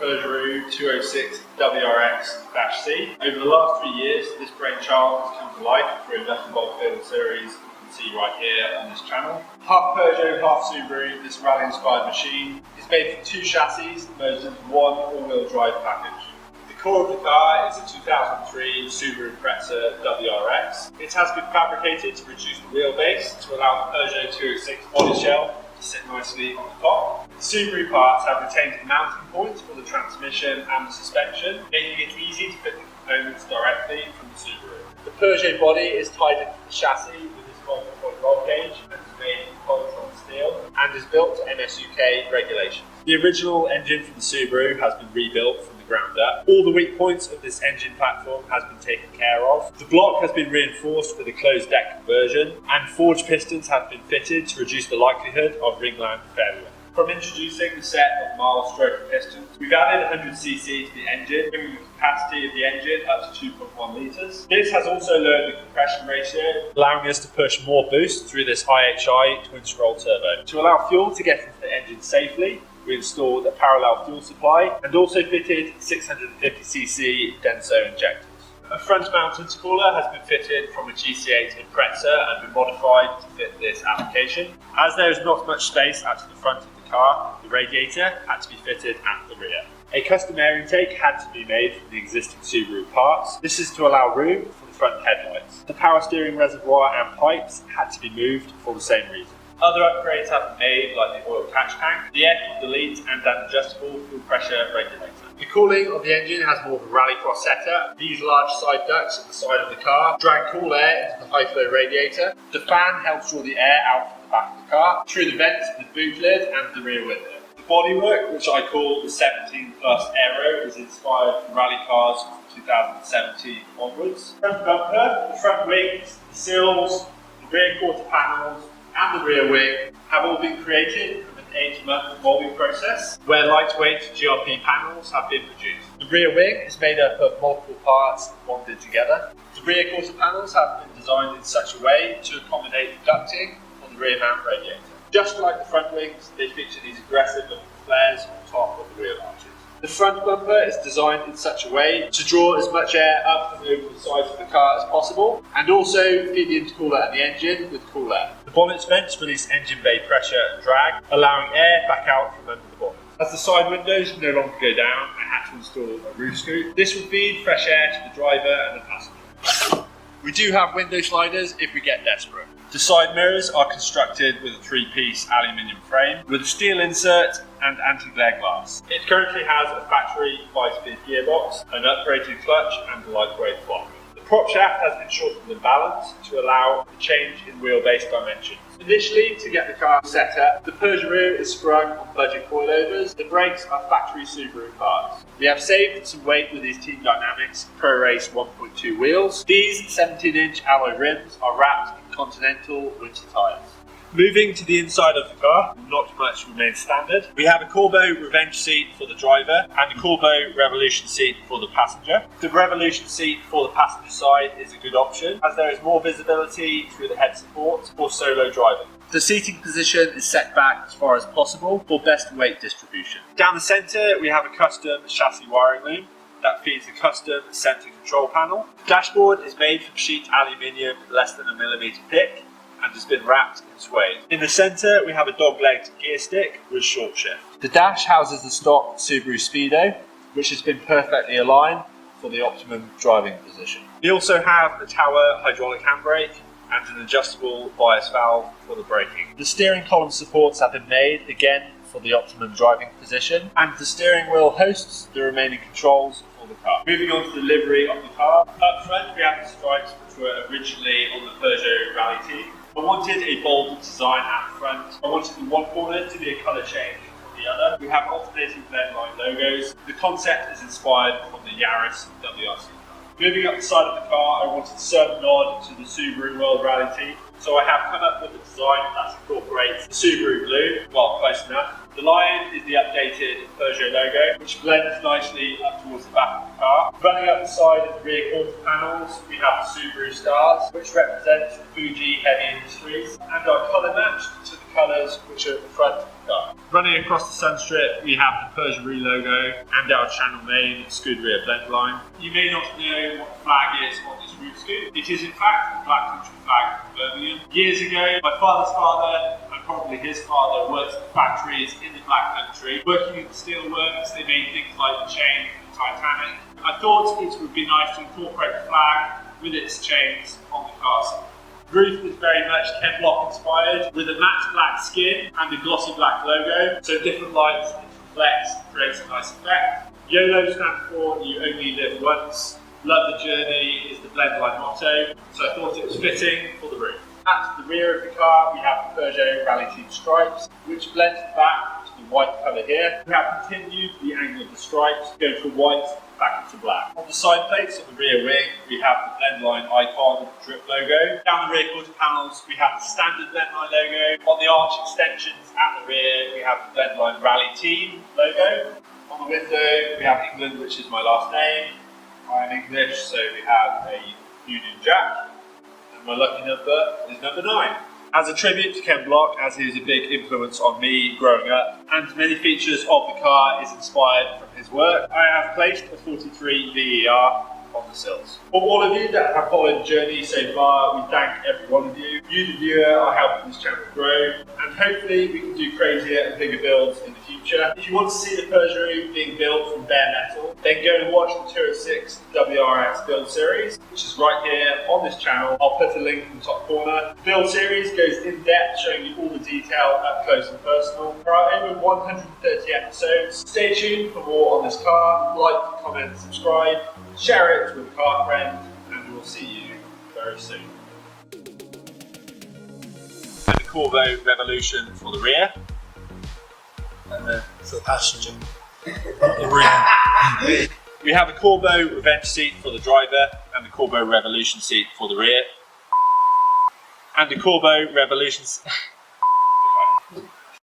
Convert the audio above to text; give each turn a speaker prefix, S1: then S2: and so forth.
S1: Peugeot 206 WRX-C. Over the last 3 years, this brainchild has come to life through a nut and bolt build series you can see right here on this channel. Half Peugeot, half Subaru, this rally-inspired machine is made from 2 chassis merged into one all-wheel drive package. The core of the car is a 2003 Subaru Impreza WRX. It has been fabricated to reduce the wheelbase to allow the Peugeot 206 body shell to sit nicely on the top. The Subaru parts have retained mounting points for the transmission and the suspension, making it easy to fit the components directly from the Subaru. The Peugeot body is tied into the chassis with this multi-point roll cage and is made from polytron steel and is built to NSUK regulations. The original engine from the Subaru has been rebuilt from the ground up. All the weak points of this engine platform has been taken care of. The block has been reinforced with a closed deck conversion, and forged pistons have been fitted to reduce the likelihood of ringland failure. From introducing the set of mild stroke pistons, we've added 100cc to the engine, bringing the capacity of the engine up to 2.1 litres. This has also lowered the compression ratio, allowing us to push more boost through this IHI twin-scroll turbo. To allow fuel to get into the engine safely, we installed a parallel fuel supply and also fitted 650cc Denso injectors. A front-mounted cooler has been fitted from a GC8 Impreza and been modified to fit this application. As there is not much space at the front of the car, the radiator had to be fitted at the rear. A custom air intake had to be made from the existing Subaru parts. This is to allow room for the front headlights. The power steering reservoir and pipes had to be moved for the same reason. Other upgrades have been made, like the oil catch tank, the air delete and an adjustable fuel pressure regulator. The cooling of the engine has more of a rallycross setup. These large side ducts at the side of the car drag cool air into the high flow radiator. The fan helps draw the air out from the back of the car through the vents in the boot lid and the rear window. The bodywork, which I call the 17 Plus Aero, is inspired from rally cars from 2017 onwards. Front bumper, the front wings, the sills, the rear quarter panels and the rear wing have all been created from an 8-month molding process where lightweight GRP panels have been produced. The rear wing is made up of multiple parts bonded together. The rear quarter panels have been designed in such a way to accommodate ducting on the rear mount radiator. Just like the front wings, they feature these aggressive looking flares on top of the rear arches. The front bumper is designed in such a way to draw as much air up and over the sides of the car as possible, and also feed the intercooler and the engine with cool air. The bonnet vents release engine bay pressure and drag, allowing air back out from under the bonnet. As the side windows no longer go down, I had to install a roof scoop. This will feed fresh air to the driver and the passenger. We do have window sliders if we get desperate. The side mirrors are constructed with a 3-piece aluminium frame with a steel insert and anti-glare glass. It currently has a factory 5-speed gearbox, an upgraded clutch and a lightweight flywheel. The prop shaft has been shortened and balanced to allow a change in wheelbase dimensions. Initially, to get the car set up, the Peugeot is sprung on budget coilovers. The brakes are factory Subaru parts. We have saved some weight with these Team Dynamics Pro Race 1.2 wheels. These 17-inch alloy rims are wrapped in Continental winter tyres. Moving to the inside of the car, not much remains standard. We have a Corbeau Revenge seat for the driver and a Corbeau Revolution seat for the passenger. The Revolution seat for the passenger side is a good option as there is more visibility through the head support for solo driving. The seating position is set back as far as possible for best weight distribution. Down the centre we have a custom chassis wiring loom that feeds a custom centre control panel. The dashboard is made from sheet aluminium less than 1 millimetre thick and has been wrapped in suede. In the centre we have a dog-legged gear stick with short shift. The dash houses the stock Subaru Speedo, which has been perfectly aligned for the optimum driving position. We also have a tower hydraulic handbrake and an adjustable bias valve for the braking. The steering column supports have been made again for the optimum driving position, and the steering wheel hosts the remaining controls for the car. Moving on to the livery of the car. Up front we have the stripes which were originally on the Peugeot Rally team. I wanted a bold design at the front. I wanted the one corner to be a colour change from the other. We have alternating blend line logos. The concept is inspired from the Yaris WRC. Moving up the side of the car, I wanted some nod to the Subaru World Rally team. So I have come up with a design that incorporates the Subaru blue, well close enough, The lion is the updated Peugeot logo, which blends nicely up towards the back of the car. Running up the side of the rear quarter panels, we have the Subaru stars, which represents the Fuji heavy industries, and are colour matched to the colours which are at the front of the car. Running across the sun strip, we have the Peugeot logo and our channel name, Scuderia blend line. You may not know what the flag is on this roof scoop. It is in fact the Black Country flag from Birmingham. Years ago, my father's father, and probably his father, worked at factories in the Black Country. Working in the steel works, they made things like the chain for the Titanic. I thought it would be nice to incorporate the flag with its chains on the car side. The roof is very much Ken Block inspired, with a matte black skin and a glossy black logo, so different lights and reflects creates a nice effect. YOLO stands for You Only Live Once. Love the journey is the blend line motto, so I thought it was fitting for the roof. At the rear of the car, we have the Peugeot Rally Team stripes, which blends back to the white colour here. We have continued the angle of the stripes, going from white back into black. On the side plates of the rear wing, we have the blend line icon drip logo. Down the rear quarter panels, we have the standard blend line logo. On the arch extensions at the rear, we have the blend line Rally Team logo. On the window, we have England, which is my last name. I'm English, so we have a Union Jack. And my lucky number is number 9. As a tribute to Ken Block, as he was a big influence on me growing up, and many features of the car is inspired from his work, I have placed a 43 VER on the sills. For all of you that have followed the journey so far, we thank every one of you. You, the viewer, are helping this channel grow, and hopefully we can do crazier and bigger builds in the future. If you want to see the Peugeot being built from bare metal, then go and watch the 206 WRX build series, which is right here on this channel. I'll put a link in the top corner. The build series goes in depth, showing you all the detail up close and personal. There are over 130 episodes. Stay tuned for more on this car. Like, comment, subscribe, share it with a car friend, and we'll see you very soon. And the Corvo Revolution for the rear. And then
S2: For the passenger.
S1: we have a Corvo Revenge seat for the driver, and the Corvo Revolution seat for the rear. And the Corvo Revolution